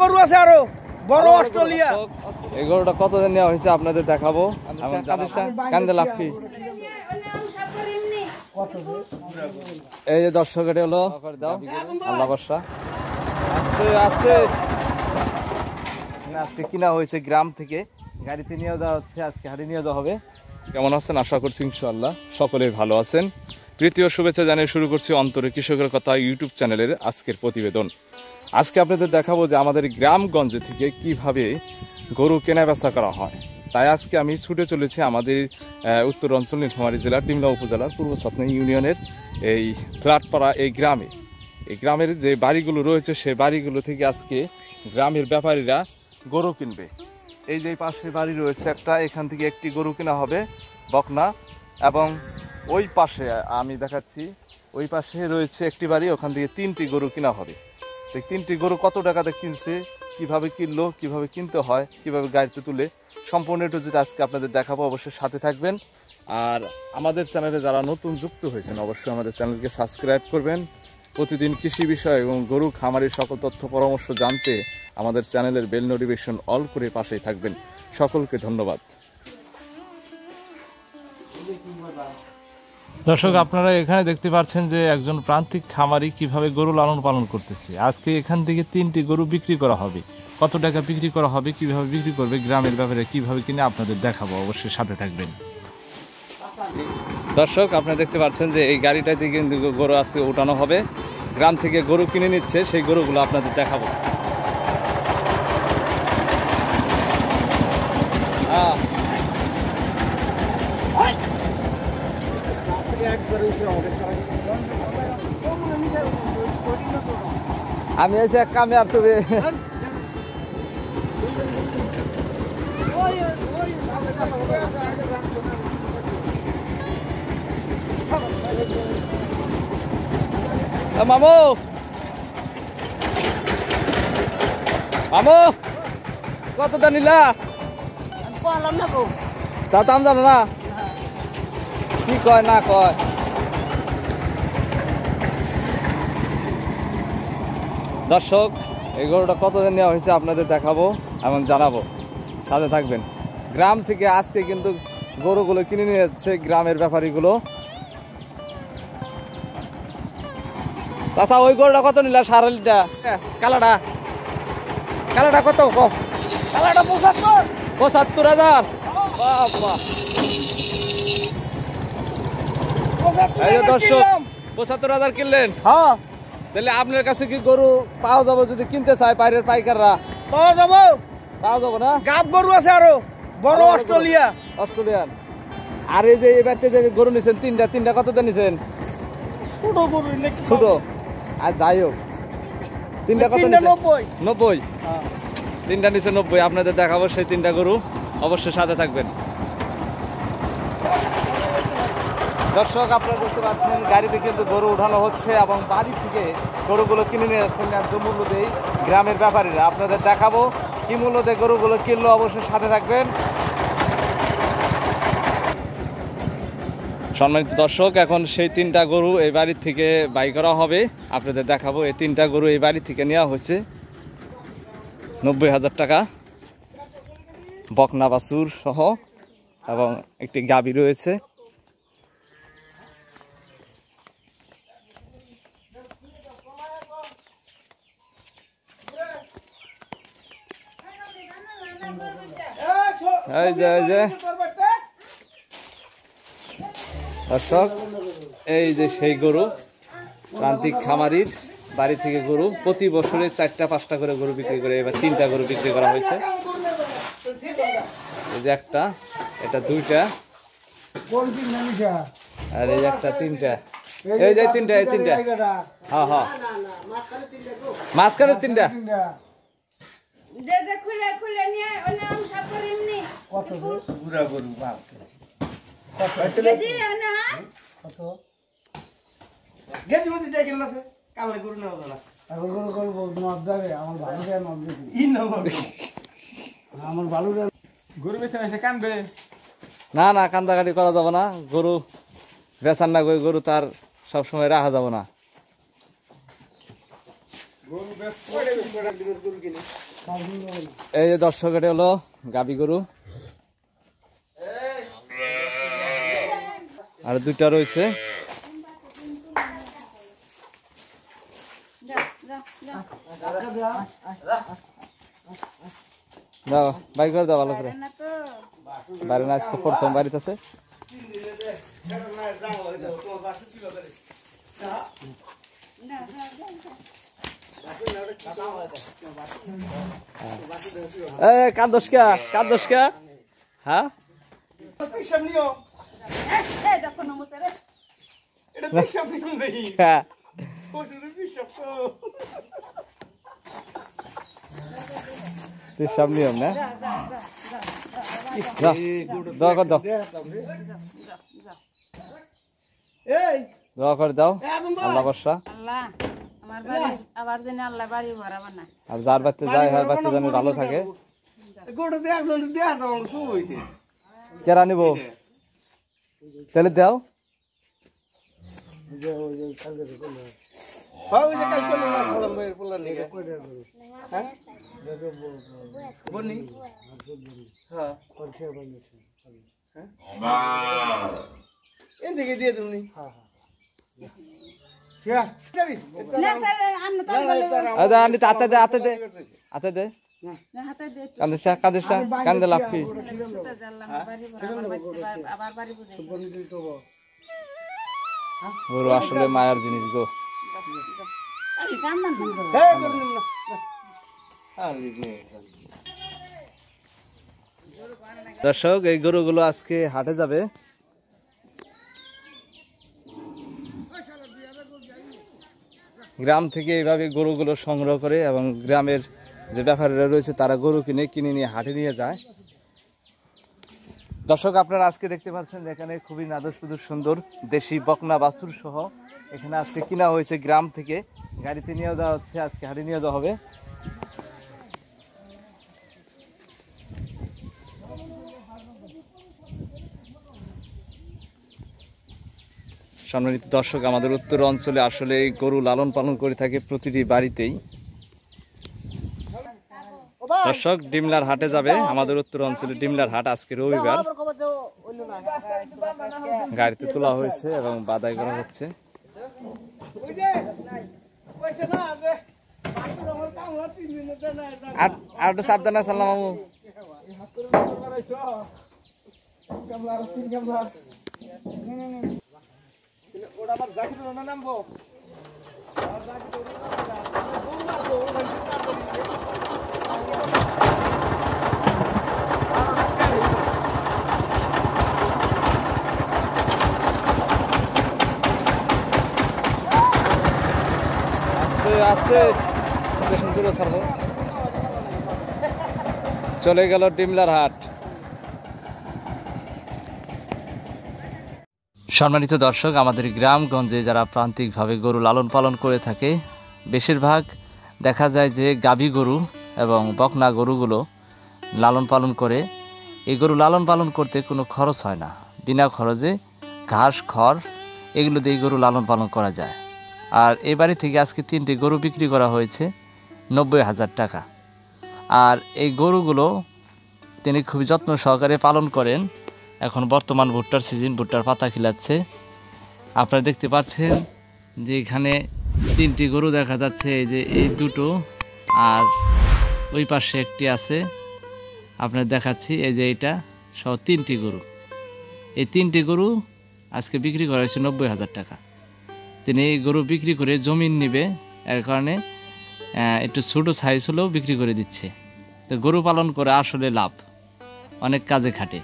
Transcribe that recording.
গরু আছে আরো বড় অস্ট্রেলিয়া। এই গরুটা কত দিন নেওয়া হয়েছে আপনাদের দেখাবো। কান্দে লাফি এই যে দর্শক, এটা হলো দাও আল্লাহ বর্ষা। আস্তে আস্তে আজকে কিনা হয়েছে গ্রাম থেকে, গাড়িতে নিয়ে দেওয়া হচ্ছে, আজকে হাটে নিয়ে দেওয়া হবে। কেমন আছেন? আশা করছি ইনশাআল্লাহ সকলেই ভালো আছেন। তৃতীয় শুভেচ্ছা জানিয়ে শুরু করছি অন্তরে কৃষকের কথা ইউটিউব চ্যানেলের আজকের প্রতিবেদন। আজকে আপনাদের দেখাবো যে আমাদের গ্রামগঞ্জ থেকে কিভাবে গরু কেনা বেচা করা হয়। তাই আজকে আমি ছুটে চলেছি আমাদের উত্তর অঞ্চল নীলফামারী জেলার ডিমলা উপজেলার পূর্ব ছাতনা ইউনিয়নের এই ফ্ল্যাটপাড়া এই গ্রামে। এই গ্রামের যে বাড়িগুলো রয়েছে সেই বাড়িগুলো থেকে আজকে গ্রামের ব্যাপারীরা গরু কিনবে। এই যে পাশে বাড়ি রয়েছে একটা, এখান থেকে একটি গরু কেনা হবে বকনা, এবং ওই পাশে আমি দেখাচ্ছি ওই পাশে রয়েছে একটি বাড়ি, ওখান থেকে 3টি গরু কেনা হবে। এই 3টি গরু কত টাকাতে কিনছে, কিভাবে কিনলো, কিভাবে কিনতে হয়, কিভাবে গাড়িতে তুলে, সম্পূর্ণ একটু যেটা আজকে আপনাদের দেখাবো। অবশ্যই সাথে থাকবেন। আর আমাদের চ্যানেলে যারা নতুন যুক্ত হয়েছেন অবশ্যই আমাদের চ্যানেলকে সাবস্ক্রাইব করবেন। প্রতিদিন কৃষি বিষয় এবং গরু খামারের সকল তথ্য পরামর্শ জানতে আমাদের চ্যানেলের বেল নোটিফিকেশন অল করে পাশেই থাকবেন। সকলকে ধন্যবাদ। দর্শক, আপনারা এখানে দেখতে পাচ্ছেন যে একজন প্রান্তিক খামারি কিভাবে গরু লালন পালন করতেছে। আজকে এখান থেকে 3টি গরু বিক্রি করা হবে। কত টাকা বিক্রি করা হবে, কিভাবে বিক্রি করবে, গ্রামের ব্যাপারে কিভাবে কিনে আপনাদের দেখাবো। অবশ্যই সাথে থাকবেন। দর্শক, আপনারা দেখতে পাচ্ছেন যে এই গাড়িটাতে কিন্তু গরু আজকে উঠানো হবে। গ্রাম থেকে গরু কিনে নিচ্ছে, সেই গরুগুলো আপনাদের দেখাবো। আমি এই যে কামে আর তবে মামু মামু কত দা নিলা? তা দাম জানো না, কি কয় না কয়। দর্শক, এই গরুটা কতদিন নেওয়া হয়েছে আপনাদের দেখাবো এবং জানাবো, সাথে থাকবেন। গ্রাম থেকে আজকে কিন্তু গরুগুলো কিনে নিয়ে যাচ্ছে গ্রামের ব্যাপারীগুলো। আচ্ছা, ওই গরুটা কত নিলা? সারালিটা কালাটা কালাটা কত? কালাটা 75,000। দর্শক, 75,000 কিনলেন? হ্যাঁ। তাহলে আপনার কাছে কি গরু পাওয়া যাবো যদি কিনতে চায়? বাইরের পাইকাররা পাওয়া যাবো? পাওয়া যাবো না? গাব গরু আছে আরো বড় অস্ট্রেলিয়া। অস্ট্রেলিয়ান। আর এই যে এবার যে গরু নিছেন তিনটা কত দিয়ে নিছেন? ছোট গরু ছোট। আর যাই হোক, 3টা কত নিছেন? 90। 3টা নিচে 90। আপনাদের দেখাবো সেই 3টা গরু, অবশ্যই সাথে থাকবেন। দর্শক, আপনারা দেখতে পাচ্ছেন গাড়িতে কিন্তু গরু উঠানো হচ্ছে এবং বাড়ি থেকে গরুগুলো কিনে নিয়ে যাচ্ছেন ন্যায্য মূল্য দিয়ে গ্রামের ব্যাপারীরা। আপনাদের দেখাবো কি মূল্য দিয়ে গরুগুলো কিনলো, অবশ্যই সাথে থাকবেন। সম্মানিত দর্শক, এখন সেই 3টা গরু এই বাড়ির থেকে বাই করা হবে। আপনাদের দেখাবো এই 3টা গরু এই বাড়ি থেকে নেওয়া হয়েছে 90,000 টাকা, বকনা বাছুর সহ, এবং একটি গাভী রয়েছে। দর্শক, এই যে সেই গরু, প্রান্তিক খামারির বাড়ি থেকে গরু প্রতি বছরে 4টা-5টা করে গরু বিক্রি করে, এবার 3টা গরু বিক্রি করা হয়েছে। এই যে একটা, এটা 2টা, আর এই একটা 3টা, এই যে 3টা, এই 3টা। হ্যাঁ হ্যাঁ, মাঝখানে 3টা। না না, কান্দাকাটি করা যাবে না। গরু বেচার না, গরু তার সবসময় রাখা যাবে না। এই যে দর্শক, এটা হলো গাবি গরু, আর দুইটা রয়েছে। দাও বাই করে দাও ভালো করে। বাড়ি না, আজকে প্রথম বাড়িতে আছে। কান্দোস কা হ্যাঁ, সব নিয়ম না। দোয়া করে দাও, দোয়া করে দাও, আল্লাহ বর্ষা। আর যার বাচ্চা যায়, যার বাচ্চা যেন ভালো থাকে। কেরা নিব তাহলে দাও। দিয়ে তুমি কান্দে লাফি গরু আসলে মায়ার জিনিস গো। দর্শক, এই গরুগুলো আজকে হাটে যাবে। গ্রাম থেকে এইভাবে গরুগুলো সংগ্রহ করে এবং গ্রামের যে ব্যাপারীরা রয়েছে তারা গরু কিনে নিয়ে হাটে নিয়ে যায়। দর্শক, আপনারা আজকে দেখতে পাচ্ছেন এখানে খুবই নাদুস সুন্দর দেশি বকনা বাছুর সহ এখানে আজকে কিনা হয়েছে। গ্রাম থেকে গাড়িতে নিয়ে যাওয়া হচ্ছে, আজকে হাটে নিয়ে যাওয়া হবে। সম্মানিত দর্শক, আমাদের উত্তর অঞ্চলে আসলে গরু লালন পালন করে থাকে প্রতিটি বাড়িতেই। দর্শক, ডিমলার হাটে যাবে আমাদের উত্তর অঞ্চলে। ডিমলার হাট আজকে রবিবার, গাড়িতে তোলা হয়েছে এবং বাদাই করা হচ্ছে। আর তো সাবধান সাল্লাম মামু। ওটা আমার জাকির না নামবো। আস্তে সুন্দর ছাড়বো। চলে গেল ডিমলার হাট। সম্মানিত দর্শক, আমাদের গ্রামগঞ্জে যারা প্রান্তিকভাবে গরু লালন পালন করে থাকে, বেশিরভাগ দেখা যায় যে গাভী গরু এবং বকনা গরুগুলো লালন পালন করে। এই গরু লালন পালন করতে কোনো খরচ হয় না, বিনা খরচে ঘাস খড় এগুলো দিয়ে গরু লালন পালন করা যায়। আর এই বাড়ি থেকে আজকে 3টি গরু বিক্রি করা হয়েছে 90,000 টাকা। আর এই গরুগুলো তিনি খুবই যত্ন সহকারে পালন করেন। এখন বর্তমান ভুট্টার সিজন, ভুট্টার পাতা খিলাচ্ছে। আপনারা দেখতে পাচ্ছেন যে এখানে 3টি গরু দেখা যাচ্ছে, এই যে এই দুটো আর ওই পাশে একটি আছে। আপনার দেখাচ্ছি, এই যে এইটা সহ 3টি গরু। এই 3টি গরু আজকে বিক্রি করা হয়েছে 90,000 টাকা। তিনি এই গরু বিক্রি করে জমিন নেবে, এর কারণে একটু ছোটো সাইজ হলেও বিক্রি করে দিচ্ছে। তো গরু পালন করে আসলে লাভ, অনেক কাজে খাটে।